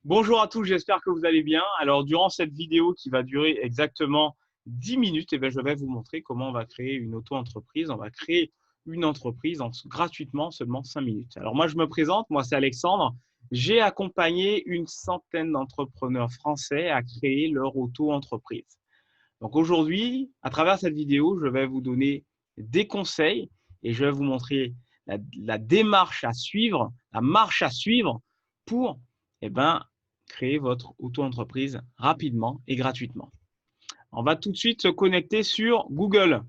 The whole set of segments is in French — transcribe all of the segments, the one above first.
Bonjour à tous, j'espère que vous allez bien. Alors, durant cette vidéo qui va durer exactement 10 minutes, je vais vous montrer comment on va créer une auto-entreprise. On va créer une entreprise gratuitement, seulement 5 minutes. Alors, moi, je me présente, moi, c'est Alexandre. J'ai accompagné une centaine d'entrepreneurs français à créer leur auto-entreprise. Donc, aujourd'hui, à travers cette vidéo, je vais vous donner des conseils et je vais vous montrer la démarche à suivre, la marche à suivre pour eh ben, créer votre auto-entreprise rapidement et gratuitement. On va tout de suite se connecter sur Google.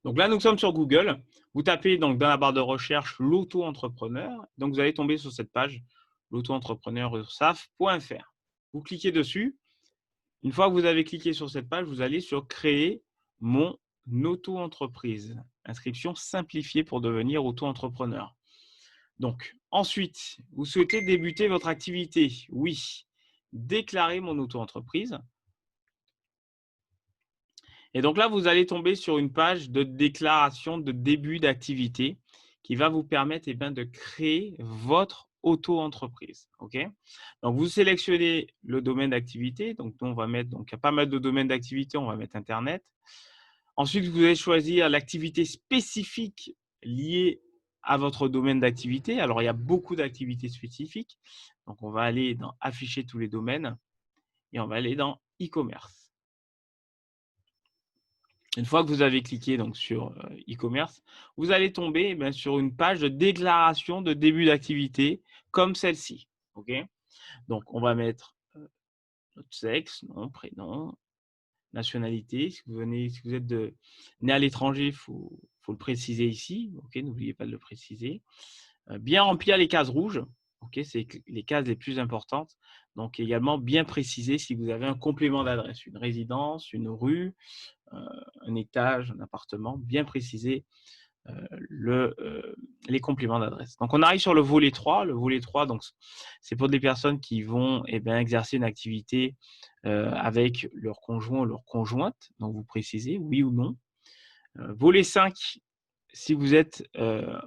Donc là, nous sommes sur Google. Vous tapez donc dans la barre de recherche l'auto-entrepreneur. Donc vous allez tomber sur cette page, l'auto-entrepreneur-ursaf.fr. Vous cliquez dessus. Une fois que vous avez cliqué sur cette page, vous allez sur Créer mon auto-entreprise. Inscription simplifiée pour devenir auto-entrepreneur. Donc, ensuite, vous souhaitez débuter votre activité? Oui. Déclarer mon auto-entreprise. Et donc là, vous allez tomber sur une page de déclaration de début d'activité qui va vous permettre de créer votre auto-entreprise. Okay, donc, vous sélectionnez le domaine d'activité. Donc, nous, on va mettre, donc, il y a pas mal de domaines d'activité. On va mettre Internet. Ensuite, vous allez choisir l'activité spécifique liée à votre domaine d'activité. Alors, il y a beaucoup d'activités spécifiques. Donc, on va aller dans Afficher tous les domaines et on va aller dans E-commerce. Une fois que vous avez cliqué donc, sur e-commerce, vous allez tomber sur une page de déclaration de début d'activité comme celle-ci. Okay, donc, on va mettre notre sexe, nom, prénom, nationalité. Si vous êtes né à l'étranger, il faut le préciser ici. Okay, n'oubliez pas de le préciser. Bien remplir les cases rouges. Okay, c'est les cases les plus importantes. Donc, également, bien préciser si vous avez un complément d'adresse, une résidence, une rue, un étage, un appartement, bien préciser les compléments d'adresse. Donc, on arrive sur le volet 3. Le volet 3, c'est pour des personnes qui vont exercer une activité avec leur conjoint ou leur conjointe. Donc, vous précisez oui ou non. Volet 5, si vous êtes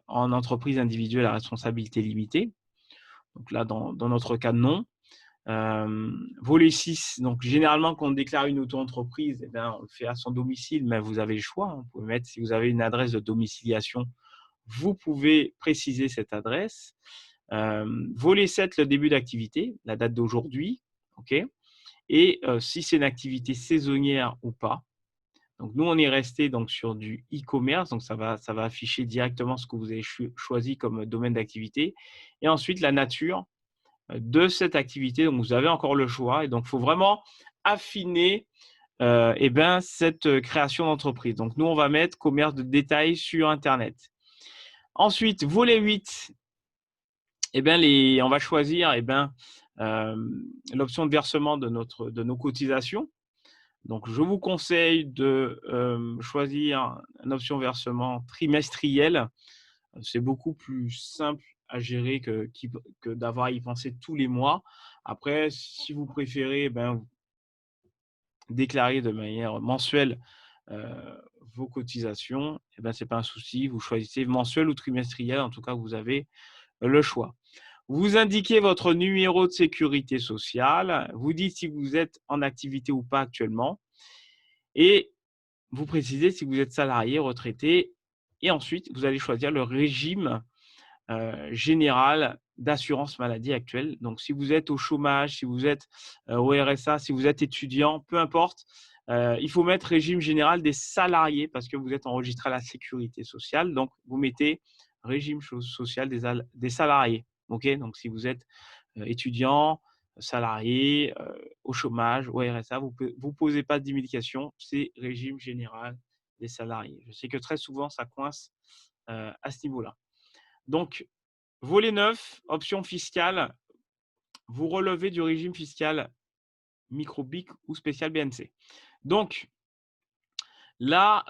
en entreprise individuelle à responsabilité limitée. Donc là, dans notre cas, non. Volet 6, donc généralement quand on déclare une auto-entreprise, on le fait à son domicile, mais vous avez le choix. Vous pouvez mettre, si vous avez une adresse de domiciliation, vous pouvez préciser cette adresse. Volet 7, le début d'activité, la date d'aujourd'hui. Okay, et si c'est une activité saisonnière ou pas. Donc, nous, on est resté donc, sur du e-commerce. Donc, ça va afficher directement ce que vous avez choisi comme domaine d'activité. Et ensuite, la nature de cette activité. Donc, vous avez encore le choix. Et donc, il faut vraiment affiner cette création d'entreprise. Donc, nous, on va mettre commerce de détail sur Internet. Ensuite, volet 8, on va choisir l'option de versement de nos cotisations. Donc, je vous conseille de choisir une option versement trimestriel. C'est beaucoup plus simple à gérer que d'avoir à y penser tous les mois. Après, si vous préférez déclarer de manière mensuelle vos cotisations, ce n'est pas un souci. Vous choisissez mensuel ou trimestriel. En tout cas, vous avez le choix. Vous indiquez votre numéro de sécurité sociale. Vous dites si vous êtes en activité ou pas actuellement. Et vous précisez si vous êtes salarié, retraité. Et ensuite, vous allez choisir le régime général d'assurance maladie actuelle. Donc, si vous êtes au chômage, si vous êtes au RSA, si vous êtes étudiant, peu importe, il faut mettre régime général des salariés parce que vous êtes enregistré à la sécurité sociale. Donc, vous mettez régime social des salariés. Okay, donc, si vous êtes étudiant, salarié, au chômage, au RSA, vous ne posez pas d'immunication, c'est régime général des salariés. Je sais que très souvent, ça coince à ce niveau-là. Donc, volet 9, option fiscale, vous relevez du régime fiscal micro-BIC ou spécial BNC. Donc, là,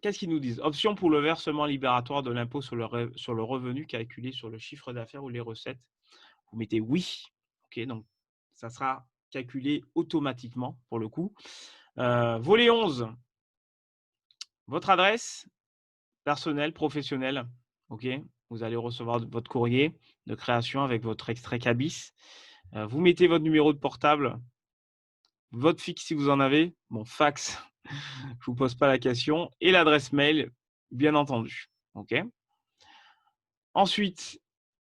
qu'est-ce qu'ils nous disent? Option pour le versement libératoire de l'impôt sur le revenu calculé sur le chiffre d'affaires ou les recettes. Vous mettez oui. Okay, donc, ça sera calculé automatiquement pour le coup. Volet 11, votre adresse personnelle, professionnelle. OK? Vous allez recevoir votre courrier de création avec votre extrait CABIS. Vous mettez votre numéro de portable, votre fixe si vous en avez, bon fax, je vous pose pas la question et l'adresse mail, bien entendu. OK? Ensuite,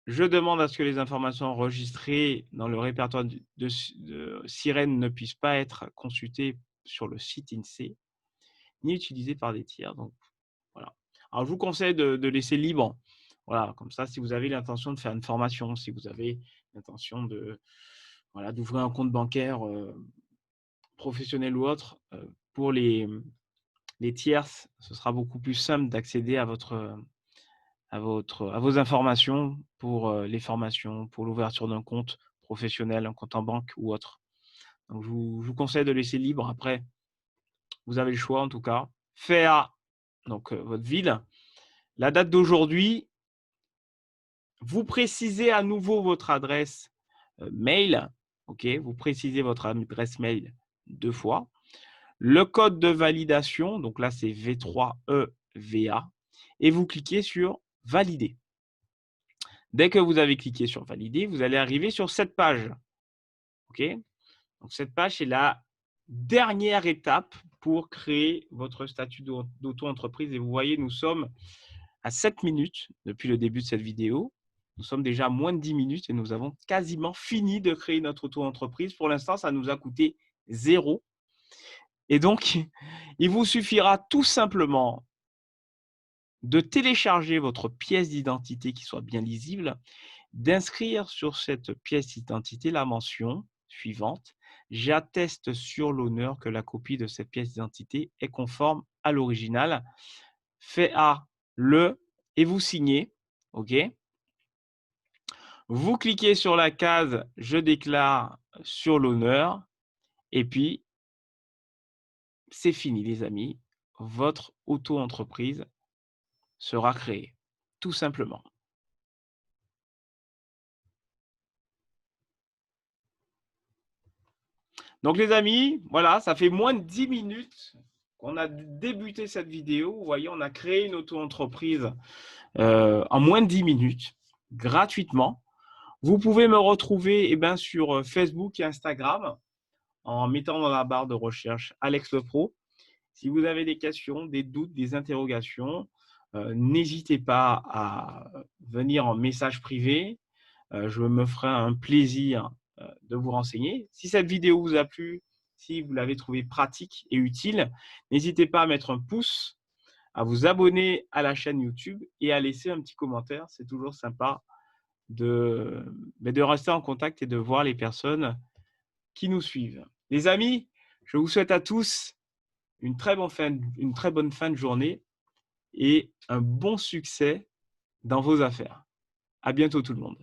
je demande à ce que les informations enregistrées dans le répertoire de Sirène ne puissent pas être consultées sur le site INSEE, ni utilisées par des tiers. Donc voilà. Alors je vous conseille de laisser libre. Voilà, comme ça, si vous avez l'intention de faire une formation, si vous avez l'intention de voilà, d'ouvrir un compte bancaire professionnel ou autre, pour les tierces, ce sera beaucoup plus simple d'accéder à vos informations pour les formations, pour l'ouverture d'un compte professionnel, un compte en banque ou autre. Donc, je vous conseille de laisser libre. Après, vous avez le choix en tout cas. Faire donc votre ville, la date d'aujourd'hui, vous précisez à nouveau votre adresse mail. OK, vous précisez votre adresse mail 2 fois. Le code de validation, donc là, c'est V3EVA et vous cliquez sur valider. Dès que vous avez cliqué sur valider, vous allez arriver sur cette page. OK? Donc cette page, c'est la dernière étape pour créer votre statut d'auto-entreprise et vous voyez, nous sommes à 7 minutes depuis le début de cette vidéo. Nous sommes déjà à moins de 10 minutes et nous avons quasiment fini de créer notre auto-entreprise. Pour l'instant, ça nous a coûté 0. Et donc, il vous suffira tout simplement de télécharger votre pièce d'identité qui soit bien lisible, d'inscrire sur cette pièce d'identité la mention suivante: j'atteste sur l'honneur que la copie de cette pièce d'identité est conforme à l'original. Faites-le et vous signez. OK? Vous cliquez sur la case je déclare sur l'honneur et puis c'est fini les amis. Votre auto-entreprise sera créée, tout simplement. Donc les amis, voilà, ça fait moins de 10 minutes qu'on a débuté cette vidéo. Vous voyez, on a créé une auto-entreprise en moins de 10 minutes, gratuitement. Vous pouvez me retrouver sur Facebook et Instagram en mettant dans la barre de recherche Alex Le Pro. Si vous avez des questions, des doutes, des interrogations, n'hésitez pas à venir en message privé. Je me ferai un plaisir de vous renseigner. Si cette vidéo vous a plu, si vous l'avez trouvée pratique et utile, n'hésitez pas à mettre un pouce, à vous abonner à la chaîne YouTube et à laisser un petit commentaire. C'est toujours sympa de rester en contact et de voir les personnes qui nous suivent. Les amis, je vous souhaite à tous une très bonne fin de journée et un bon succès dans vos affaires. À bientôt tout le monde.